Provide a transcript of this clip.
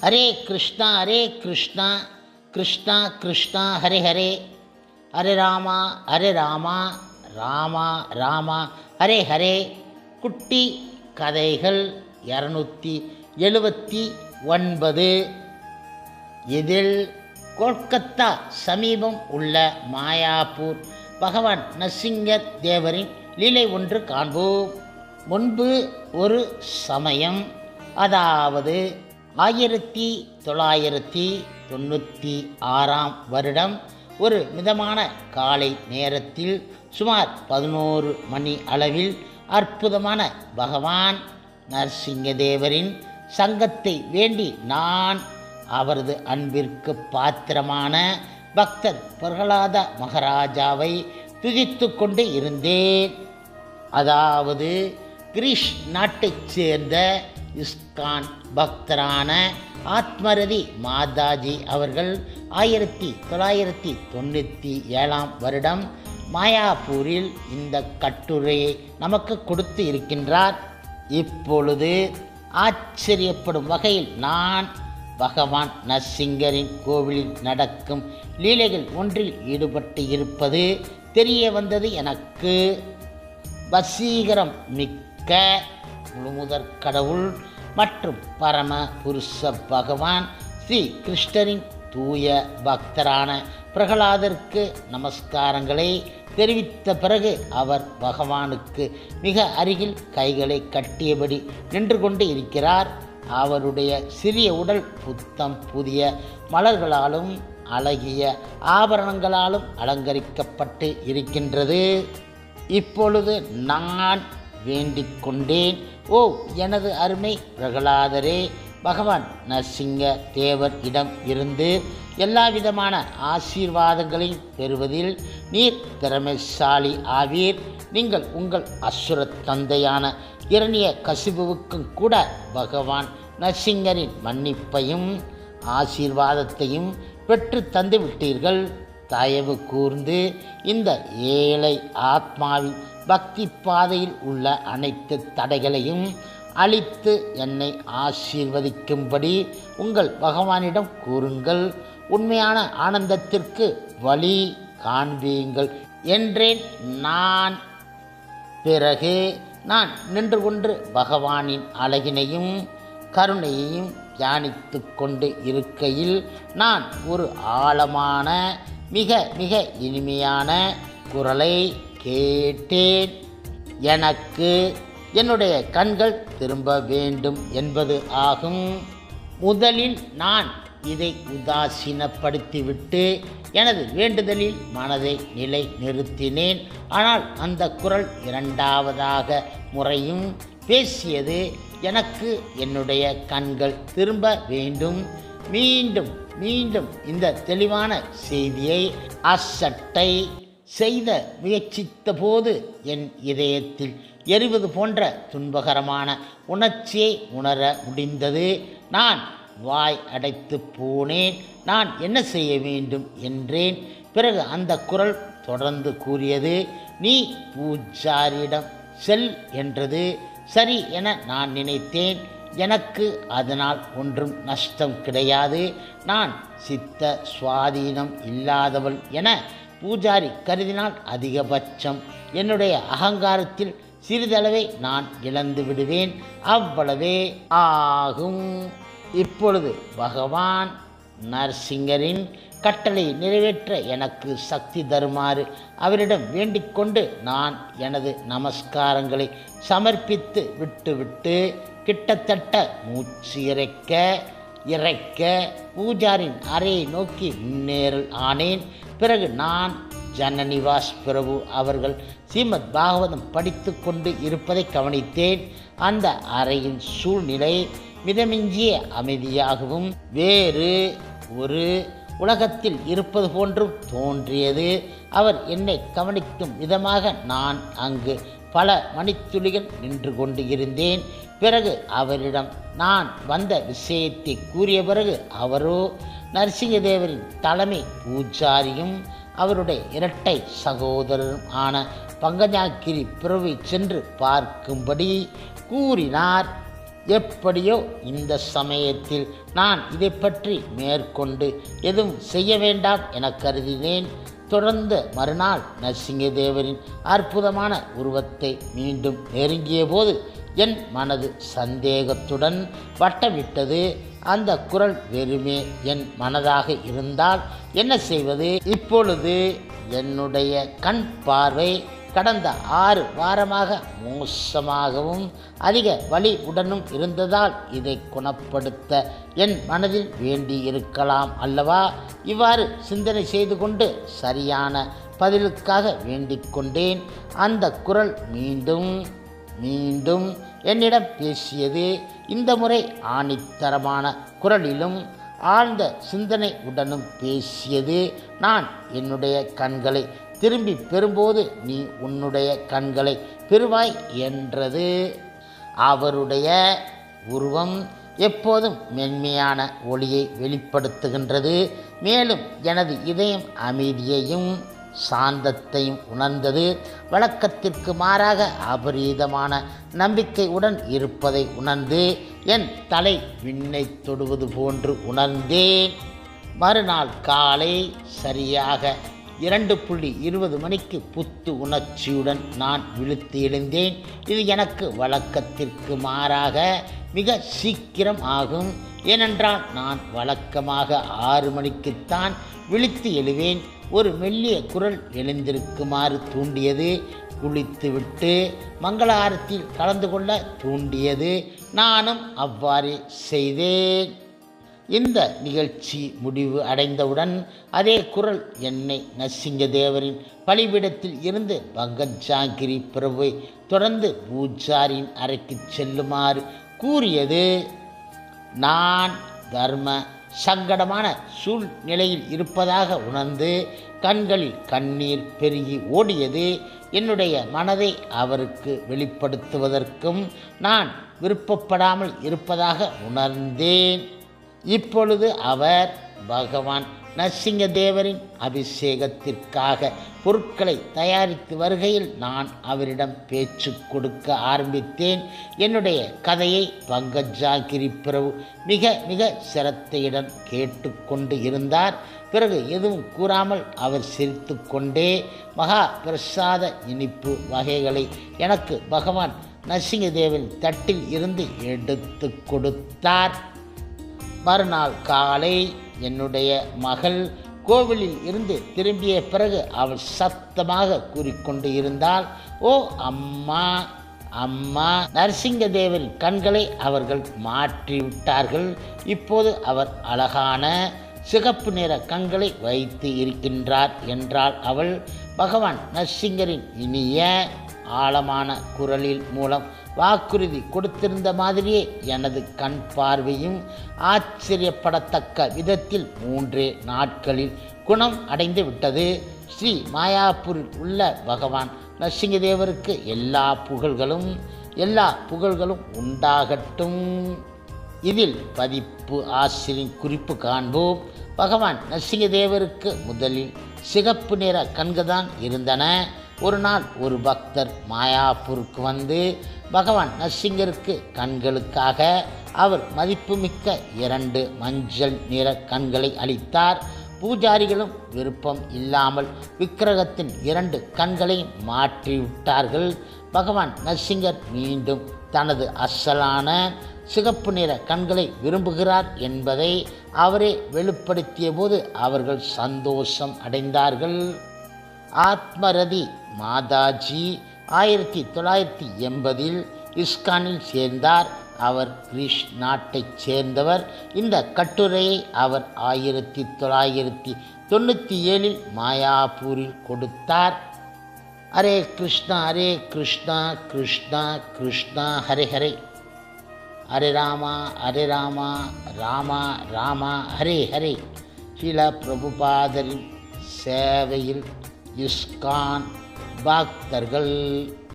ஹரே கிருஷ்ணா கிருஷ்ணா கிருஷ்ணா ஹரே ஹரே, ஹரே ராமா ராமா ராமா ஹரே ஹரே. குட்டி கதைகள் 279. இதில் கொல்கத்தா சமீபம் உள்ள மாயாப்பூர் பகவான் நரசிங்க தேவரின் லீலை ஒன்று காண்போம். முன்பு ஒரு சமயம், அதாவது 1996 வருடம் ஒரு மிதமான காலை நேரத்தில் சுமார் 11 மணி அளவில் அற்புதமான பகவான் நரசிங்கதேவரின் சங்கத்தை வேண்டி நான் அவரது அன்பிற்கு பாத்திரமான பக்தர் பிரகலாத மகாராஜாவை துதித்து கொண்டு இருந்தேன். அதாவது கிரீஷ் நாட்டைச் சேர்ந்த இஸ்கான் பக்தரான ஆத்மரதி மாதாஜி அவர்கள் 1997 வருடம் மாயாப்பூரில் இந்த கட்டுரையை நமக்கு கொடுத்து இருக்கின்றார். இப்பொழுது ஆச்சரியப்படும் வகையில் நான் பகவான் நரசிங்கரின் கோவிலில் நடக்கும் லீலைகள் ஒன்றில் ஈடுபட்டு இருப்பது தெரிய வந்தது எனக்கு. வசீகரம் மிக்க முழுமுதற் கடவுள் மற்றும் பரம புருஷ பகவான் ஸ்ரீ கிருஷ்ணரின் தூய பக்தரான பிரகலாதருக்கு நமஸ்காரங்களை தெரிவித்த பிறகு அவர் பகவானுக்கு மிக அருகில் கைகளை கட்டியபடி நின்று கொண்டு இருக்கிறார். அவருடைய சிறிய உடல் புத்தம் புதிய மலர்களாலும் அழகிய ஆபரணங்களாலும் அலங்கரிக்கப்பட்டு இருக்கின்றது. இப்பொழுது நான் வேண்டிக் கொண்டேன், ஓ எனது அருமை பிரகலாதரே, பகவான் நரசிங்க தேவர் இடம் இருந்து எல்லாவிதமான ஆசீர்வாதங்களையும் பெறுவதில் நீர் திறமைசாலி ஆவீர். நீங்கள் உங்கள் அசுர தந்தையான இரணிய கசிபுவுக்கும் கூட பகவான் நரசிங்கரின் மன்னிப்பையும் ஆசீர்வாதத்தையும் பெற்று தந்து விட்டீர்கள். தயவு கூர்ந்து இந்த ஏழை ஆத்மாவின் பக்தி பாதையில் உள்ள அனைத்து தடைகளையும் அழித்து என்னை ஆசீர்வதிக்கும்படி உங்கள் பகவானிடம் கூறுங்கள். உண்மையான ஆனந்தத்திற்கு வழி காண்பீங்கள் என்றேன் நான். பிறகு நான் நின்று கொண்டு பகவானின் அழகினையும் கருணையையும் தியானித்து கொண்டு இருக்கையில் நான் ஒரு ஆழமான மிக மிக இனிமையான குரலை கேட்டேன். எனக்கு என்னுடைய கண்கள் திரும்ப வேண்டும் என்பது ஆகும். முதலில் நான் இதை உதாசீனப்படுத்திவிட்டு எனது வேண்டுதலில் மனதை நிலை நிறுத்தினேன். ஆனால் அந்த குரல் இரண்டாவதாக முறையும் பேசியது. எனக்கு என்னுடைய கண்கள் திரும்ப வேண்டும். மீண்டும் மீண்டும் இந்த தெளிவான செய்தியை அசட்டை செய்த முயற்சித்த போது என் இதயத்தில் எரிவது போன்ற துன்பகரமான உணர்ச்சியை உணர முடிந்தது. நான் வாய் அடைத்து போனேன். நான் என்ன செய்ய வேண்டும் என்றேன். பிறகு அந்த குரல் தொடர்ந்து கூறியது, நீ பூஜாரியிடம் செல் என்றது. சரி என நான் நினைத்தேன். எனக்கு அதனால் ஒன்றும் நஷ்டம் கிடையாது. நான் சித்த சுவாதீனம் இல்லாதவள் என பூஜாரி கருதினால் அதிகபட்சம் என்னுடைய அகங்காரத்தில் சிறிதளவை நான் இழந்து விடுவேன். அவ்வளவே ஆகும். இப்பொழுது பகவான் நரசிங்கரின் கட்டளை நிறைவேற்ற எனக்கு சக்தி தருமாறு அவரிடம் வேண்டிக் கொண்டு நான் எனது நமஸ்காரங்களை சமர்ப்பித்து விட்டுவிட்டு கிட்டத்தட்ட மூச்சு இறைக்க பூஜாரின் அறையை நோக்கி முன்னேறல் ஆனேன். பிறகு நான் ஜனநிவாஸ் பிரபு அவர்கள் ஸ்ரீமத் பாகவதம் படித்து கொண்டு இருப்பதை கவனித்தேன். அந்த அறையின் சூழ்நிலை மிதமிஞ்சிய அமைதியாகவும் வேறு ஒரு உலகத்தில் இருப்பது போன்றும் தோன்றியது. அவர் என்னை கவனிக்கும் விதமாக நான் அங்கு பல மணித்துளிகள் நின்று கொண்டு இருந்தேன். பிறகு அவரிடம் நான் வந்த விஷயத்தை கூறிய பிறகு அவரோ நரசிங்கதேவரின் தலைமை பூஜாரியும் அவருடைய இரட்டை சகோதரரும் ஆன பங்கஜாக்கிரி பிரபுவை சென்று பார்க்கும்படி கூறினார். எப்படியோ இந்த சமயத்தில் நான் இதை பற்றி மேற்கொண்டு எதுவும் செய்ய வேண்டாம் என கருதினேன். தொடர்ந்த மறுநாள் நரசிங்கதேவரின் அற்புதமான உருவத்தை மீண்டும் நெருங்கிய போது என் மனது சந்தேகத்துடன் வட்டமிட்டது. அந்த குரல் வெறுமே என் மனதாக இருந்தால் என்ன செய்வது? இப்பொழுது என்னுடைய கண் பார்வை கடந்த 6 வாரமாக மோசமாகவும் அதிக வலி உடனும் இருந்ததால் இதை குணப்படுத்த என் மனதில் வேண்டி இருக்கலாம் அல்லவா? இவ்வாறு சிந்தனை செய்து கொண்டு சரியான பதிலுக்காக வேண்டிக் கொண்டேன். அந்த குரல் மீண்டும் மீண்டும் என்னிடம் பேசியது. இந்த முறை ஆணித்தரமான குரலிலும் ஆழ்ந்த சிந்தனை உடனும் பேசியது. நான் என்னுடைய கண்களை திரும்பி பெறும்போது நீ உன்னுடைய கண்களை பெறுவாய் என்றது. அவருடைய உருவம் எப்போதும் மென்மையான ஒளியை வெளிப்படுத்துகின்றது. மேலும் எனது இதயம் அமைதியையும் சாந்தத்தையும் உணர்ந்தது. வழக்கத்திற்கு மாறாக அபரீதமான நம்பிக்கையுடன் இருப்பதை உணர்ந்து என் தலை விண்ணை தொடுவது போன்று உணர்ந்தேன். மறுநாள் காலை சரியாக 2:20 மணிக்கு புத்து உணர்ச்சியுடன் நான் விழித்து எழுந்தேன். இது எனக்கு வழக்கத்திற்கு மாறாக மிக சீக்கிரம் ஆகும். ஏனென்றால் நான் வழக்கமாக 6 மணிக்குத்தான் விழித்து எழுவேன். ஒரு மெல்லிய குரல் எழுந்திருக்குமாறு தூண்டியது. குளித்துவிட்டு மங்கள ஆரத்தியில் கலந்து கொள்ள தூண்டியது. நானும் அவ்வாறே செய்தேன். இந்த நிகழ்ச்சி முடிவு அடைந்தவுடன் அதே குரல் என்னை நரசிங்கதேவரின் பலிபீடத்தில் இருந்து பங்கஜாங்கிரி பிரபுவை தொடர்ந்து பூஜாரியின் அறைக்கு செல்லுமாறு கூறியது. நான் தர்ம சங்கடமான சூழ்நிலையில் இருப்பதாக உணர்ந்து கண்களில் கண்ணீர் பெருகி ஓடியது. என்னுடைய மனதை அவருக்கு வெளிப்படுத்துவதற்கும் நான் விருப்பப்படாமல் இருப்பதாக உணர்ந்தேன். இப்பொழுது அவர் பகவான் நரசிங்கதேவரின் அபிஷேகத்திற்காக பொருட்களை தயாரித்து வருகையில் நான் அவரிடம் பேச்சு கொடுக்க ஆரம்பித்தேன். என்னுடைய கதையை பங்கஜாங்கிரி பிரபு மிக மிக சிரத்தையுடன் கேட்டுக்கொண்டு இருந்தார். பிறகு எதுவும் கூறாமல் அவர் சிரித்து கொண்டே மகா பிரசாத இனிப்பு வகைகளை எனக்கு பகவான் நரசிங்கதேவரின் தட்டில் இருந்து எடுத்து கொடுத்தார். மறுநாள் காலை என்னுடைய மகள் கோவிலில் இருந்து திரும்பிய பிறகு அவள் சத்தமாக கூறிக்கொண்டு இருந்தாள், ஓ அம்மா அம்மா, நரசிங்கதேவரின் கண்களை அவர்கள் மாற்றிவிட்டார்கள். இப்போது அவர் அழகான சிகப்பு நிற கண்களை வைத்து இருக்கின்றார் என்றாள் அவள். பகவான் நரசிங்கரின் இனிய ஆழமான குரலில் மூலம் வாக்குறுதி கொடுத்திருந்த மாதிரியே எனது கண் பார்வையும் ஆச்சரியப்படத்தக்க விதத்தில் 3 நாட்களில் குணம் அடைந்து விட்டது. ஸ்ரீ மாயாப்பூரில் உள்ள பகவான் நரசிங்கதேவருக்கு எல்லா புகழ்களும் உண்டாகட்டும். இதில் பதிப்பு ஆசிரியரின் குறிப்பு காண்போம். பகவான் நரசிங்கதேவருக்கு முதலில் சிகப்பு நிற கண்கள்தான் இருந்தன. ஒரு நாள் ஒரு பக்தர் மாயாப்பூருக்கு வந்து பகவான் நரசிங்கருக்கு கண்களுக்காக அவர் மதிப்புமிக்க 2 மஞ்சள் நிற கண்களை அளித்தார். பூஜாரிகளும் விருப்பம் இல்லாமல் விக்கிரகத்தின் 2 கண்களையும் மாற்றிவிட்டார்கள். பகவான் நரசிங்கர் மீண்டும் தனது அசலான சிகப்பு நிற கண்களை விரும்புகிறார் என்பதை அவரே வெளிப்படுத்திய போது அவர்கள் சந்தோஷம் அடைந்தார்கள். ஆத்மரதி மாதாஜி 1980 இஸ்கானில் சேர்ந்தார். அவர் கிரீஸ் நாட்டைச் சேர்ந்தவர். இந்த கட்டுரையை அவர் 1997 மாயாப்பூரில் கொடுத்தார். ஹரே கிருஷ்ணா ஹரே கிருஷ்ணா கிருஷ்ணா கிருஷ்ணா ஹரே ஹரே, ஹரே ராமா ராமா ராமா ஹரே ஹரே. ஸ்ரீல பிரபுபாதரின் சேவையில் இஸ்கான் பக்தர்கள்.